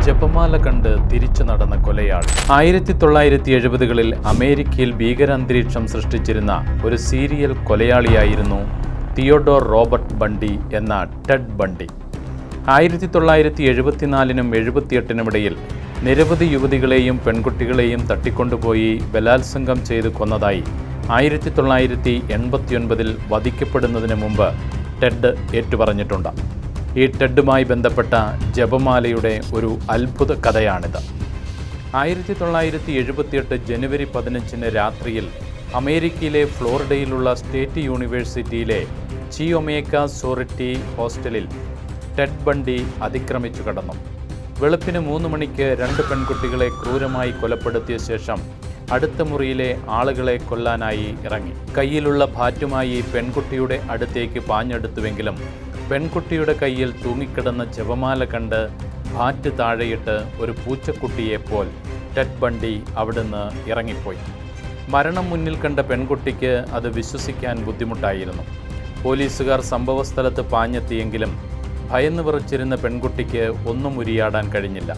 ജപമാല കണ്ട് തിരിച്ചു നടന്ന കൊലയാൾ. 1970-കളിൽ അമേരിക്കയിൽ ഭീകരാന്തരീക്ഷം സൃഷ്ടിച്ചിരുന്ന ഒരു സീരിയൽ കൊലയാളിയായിരുന്നു തിയോഡോർ റോബർട്ട് ബണ്ടി എന്ന ടെഡ് ബണ്ടി. 1974-നും 78-നും ഇടയിൽ നിരവധി യുവതികളെയും പെൺകുട്ടികളെയും തട്ടിക്കൊണ്ടുപോയി ബലാത്സംഗം ചെയ്ത് കൊന്നതായി 1989-ൽ വധിക്കപ്പെടുന്നതിന് മുമ്പ് ടെഡ് ഏറ്റുപറഞ്ഞിട്ടുണ്ട്. ഈ ടെഡുമായി ബന്ധപ്പെട്ട ജപമാലയുടെ ഒരു അത്ഭുത കഥയാണിത്. 1978 ജനുവരി 15 രാത്രിയിൽ അമേരിക്കയിലെ ഫ്ലോറിഡയിലുള്ള സ്റ്റേറ്റ് യൂണിവേഴ്സിറ്റിയിലെ ചി ഒമേഗ സോറിറ്റി ഹോസ്റ്റലിൽ ടെഡ് ബണ്ടി അതിക്രമിച്ചു കടന്നു. വെളുപ്പിന് 3 മണിക്ക് 2 പെൺകുട്ടികളെ ക്രൂരമായി കൊലപ്പെടുത്തിയ ശേഷം അടുത്ത മുറിയിലെ ആളുകളെ കൊല്ലാനായി ഇറങ്ങി. കയ്യിലുള്ള ബാറ്റുമായി പെൺകുട്ടിയുടെ അടുത്തേക്ക് പാഞ്ഞെടുത്തുവെങ്കിലും പെൺകുട്ടിയുടെ കയ്യിൽ തൂങ്ങിക്കിടന്ന ജപമാല കണ്ട് ബാറ്റ് താഴെയിട്ട് ഒരു പൂച്ചക്കുട്ടിയെപ്പോൽ ടെഡ് ബണ്ടി അവിടുന്ന് ഇറങ്ങിപ്പോയി. മരണം മുന്നിൽ കണ്ട പെൺകുട്ടിക്ക് അത് വിശ്വസിക്കാൻ ബുദ്ധിമുട്ടായിരുന്നു. പോലീസുകാർ സംഭവസ്ഥലത്ത് പാഞ്ഞെത്തിയെങ്കിലും ഭയന്ന് വിറച്ചിരുന്ന പെൺകുട്ടിക്ക് ഒന്നും ഉരിയാടാൻ കഴിഞ്ഞില്ല.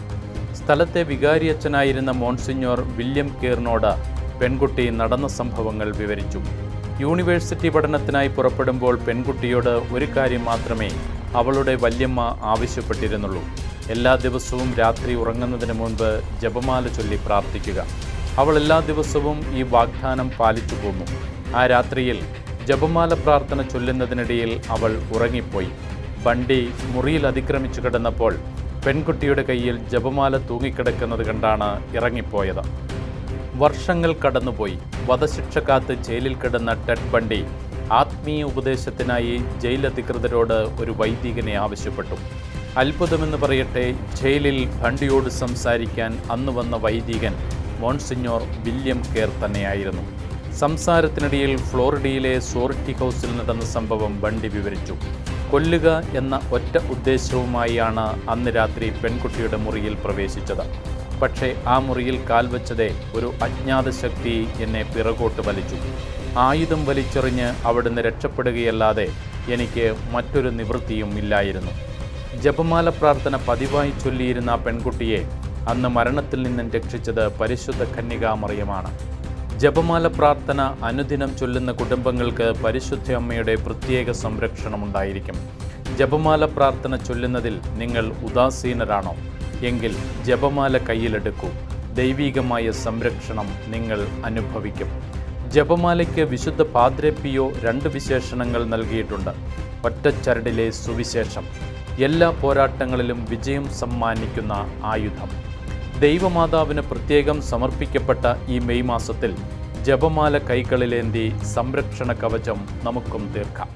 സ്ഥലത്തെ വികാരിയച്ഛനായിരുന്ന മോൺസിഞ്ഞോർ വില്യം കീറിനോട് പെൺകുട്ടി നടന്ന സംഭവങ്ങൾ വിവരിച്ചു. യൂണിവേഴ്സിറ്റി പഠനത്തിനായി പുറപ്പെടുമ്പോൾ പെൺകുട്ടിയോട് ഒരു കാര്യം മാത്രമേ അവളുടെ വല്യമ്മ ആവശ്യപ്പെട്ടിരുന്നുള്ളൂ: എല്ലാ ദിവസവും രാത്രി ഉറങ്ങുന്നതിന് മുൻപ് ജപമാല ചൊല്ലി പ്രാർത്ഥിക്കുക. അവൾ എല്ലാ ദിവസവും ഈ വാഗ്ദാനം പാലിച്ചു പോന്നു. ആ രാത്രിയിൽ ജപമാല പ്രാർത്ഥന ചൊല്ലുന്നതിനിടയിൽ അവൾ ഉറങ്ങിപ്പോയി. ബണ്ടി മുറിയിൽ അതിക്രമിച്ചു കിടന്നപ്പോൾ പെൺകുട്ടിയുടെ കയ്യിൽ ജപമാല തൂങ്ങിക്കിടക്കുന്നത് കണ്ടാണ് ഇറങ്ങിപ്പോയത്. വർഷങ്ങൾ കടന്നുപോയി. വധശിക്ഷ കാത്ത് ജയിലിൽ കിടന്ന ടെഡ് ബണ്ടി ആത്മീയ ഉപദേശത്തിനായി ജയിൽ അധികൃതരോട് ഒരു വൈദികനെ ആവശ്യപ്പെട്ടു. അത്ഭുതമെന്ന് പറയട്ടെ, ജയിലിൽ ബണ്ടിയോട് സംസാരിക്കാൻ അന്ന് വന്ന വൈദികൻ മോൺസിഞ്ഞോർ വില്യം കെയർ തന്നെയായിരുന്നു. സംസാരത്തിനിടയിൽ ഫ്ലോറിഡയിലെ സോറിറ്റി ഹൗസിൽ നടന്ന സംഭവം ബണ്ടി വിവരിച്ചു. കൊല്ലുക എന്ന ഒറ്റ ഉദ്ദേശവുമായാണ് അന്ന് രാത്രി പെൺകുട്ടിയുടെ മുറിയിൽ പ്രവേശിച്ചത്. പക്ഷേ ആ മുറിയിൽ കാൽവച്ചതേ ഒരു അജ്ഞാത ശക്തി എന്നെ പിറകോട്ട് വലിച്ചു. ആയുധം വലിച്ചെറിഞ്ഞ് അവിടുന്ന് രക്ഷപ്പെടുകയല്ലാതെ എനിക്ക് മറ്റൊരു നിവൃത്തിയും ഇല്ലായിരുന്നു. ജപമാല പ്രാർത്ഥന പതിവായി ചൊല്ലിയിരുന്ന ആ പെൺകുട്ടിയെ അന്ന് മരണത്തിൽ നിന്നും രക്ഷിച്ചത് പരിശുദ്ധ കന്യകാമറിയമാണ്. ജപമാല പ്രാർത്ഥന അനുദിനം ചൊല്ലുന്ന കുടുംബങ്ങൾക്ക് പരിശുദ്ധ അമ്മയുടെ പ്രത്യേക സംരക്ഷണമുണ്ടായിരിക്കും. ജപമാല പ്രാർത്ഥന ചൊല്ലുന്നതിൽ നിങ്ങൾ ഉദാസീനരാണോ എങ്കിൽ ജപമാല കയ്യിലെടുക്കൂ. ദൈവികമായ സംരക്ഷണം നിങ്ങൾ അനുഭവിക്കും. ജപമാലയ്ക്ക് വിശുദ്ധ പാദ്രെ പിയോ 2 വിശേഷണങ്ങൾ നൽകിയിട്ടുണ്ട്. ഒറ്റച്ചരടിലെ സുവിശേഷം, എല്ലാ പോരാട്ടങ്ങളിലും വിജയം സമ്മാനിക്കുന്ന ആയുധം. ദൈവമാതാവിന് പ്രത്യേകം സമർപ്പിക്കപ്പെട്ട ഈ മെയ് മാസത്തിൽ ജപമാല കൈകളിലേന്തി സംരക്ഷണ കവചം നമുക്കും തീർക്കാം.